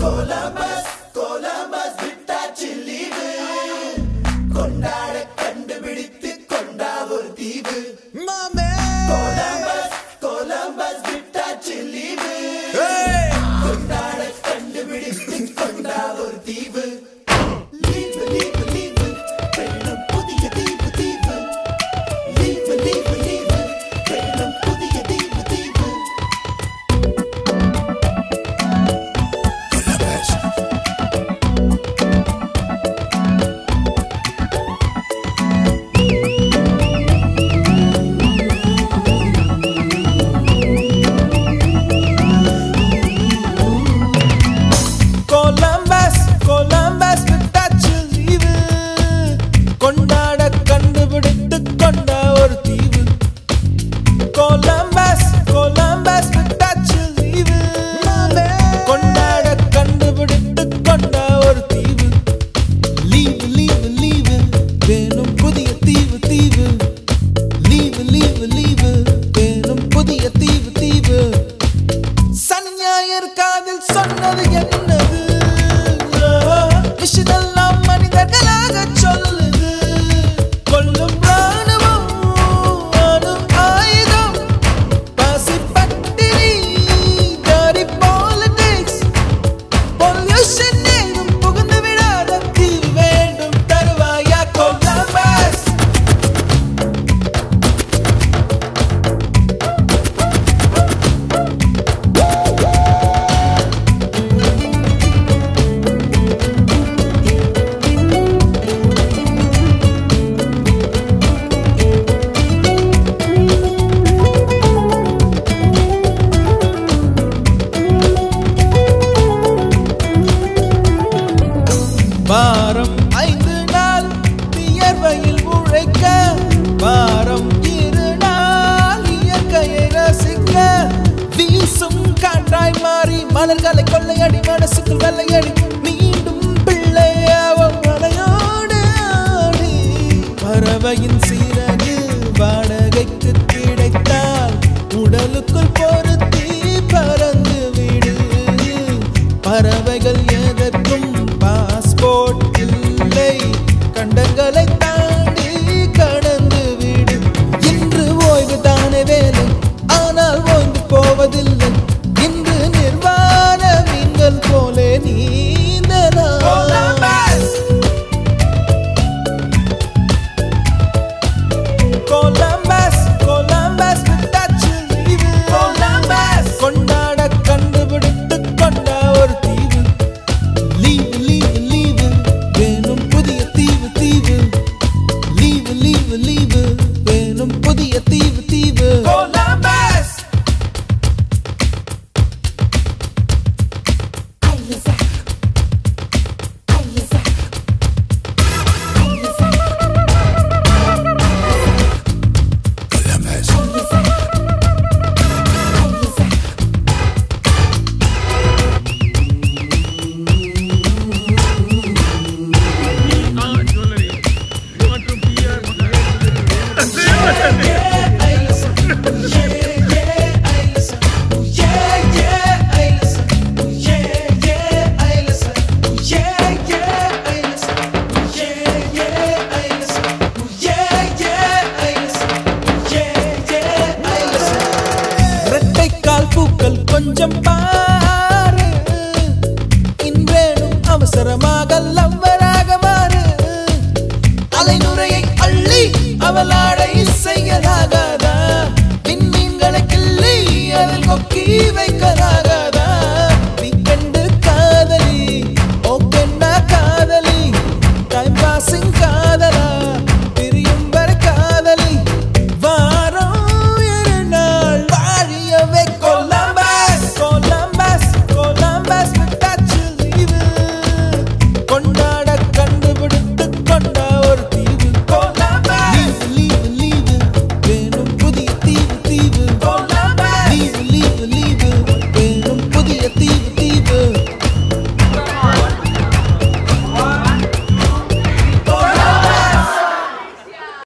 Columbus விட்டாச்சு leave கொண்டாட கண்டுபிடித்து கொண்டா ஒரு தீவு மாமே Columbus விட்டாச்சு லீவு கொண்டாட கண்டுபிடித்து கொண்டா ஒரு தீவு லீவு லீவு லீவு வேணும் புதிய தீவு தீவு லீவு லீவு லீவு வேணும் புதிய தீவு தீவு Columbus விட்டாச்சு லீவு கொண்டாட கண்டுபிடித்து கொண்ட ஒரு தீவு Columbus விட்டாச்சு லீவு கொண்டாட கண்டுபிடித்து கொண்ட ஒரு தீவு லீவு லீவு லீவு வேணும் புதிய தீவு தீவு லீவு லீவு லீவு வேணும் புதிய தீவு தீவு சனி ஞாயிறு காதில் சொன்னது என்னது விஷயமெல்லாம் மனிதர்களாக சொல்லுது கொல்லும் ராணுவம் அணு ஆயுதம் பசி பட்டினி dirty politics பொல்யூஷன் ஏதும் புகுந்து விடாத தீவு வேண்டும் தருவாயா Columbus வாரம் 5 நாள் வியர்வையில் உழைக்க வாரம் 2 நாள் இயற்கையை ரசிக்க வீசும் காற்றாய் மாறி மலர்களை கொள்ளையடி மனசுக்குள் வெள்ளையடி மீண்டும் பிள்ளையாவும் மலையோடு ஆடி பறவையின் சீரகு வாடகைக்கு கிடைத்தால் உடலுக்குள் பொருத்தி பறந்து விடு பறவைகள் எதற்கும் பாஸ்போர்ட் இல்லை கண்டங்களை தாண்டி கடந்து விடு இன்று ஓய்வு தானே வேலை ஆனால் ஓய்ந்து போவதில்லை இன்று நிர்வாண மீன்கள் போலே நீந்தலாம் Columbus விட்டாச்சு லீவு கொண்டாட கண்டுபிடித்து கொண்ட ஒரு தீவு லீவு லீவு லீவு வேணும் புதிய தீவு தீவு லீவு லீவு லீவு வேணும் புதிய தீவு தீவு Columbus இரட்டைக்கால் பூக்கள் கொஞ்சம் பாரு இன்றேனும் அவசரமாக லவ்வராக மாறு அலைநுரையை அள்ளி அவளாட இசையதாக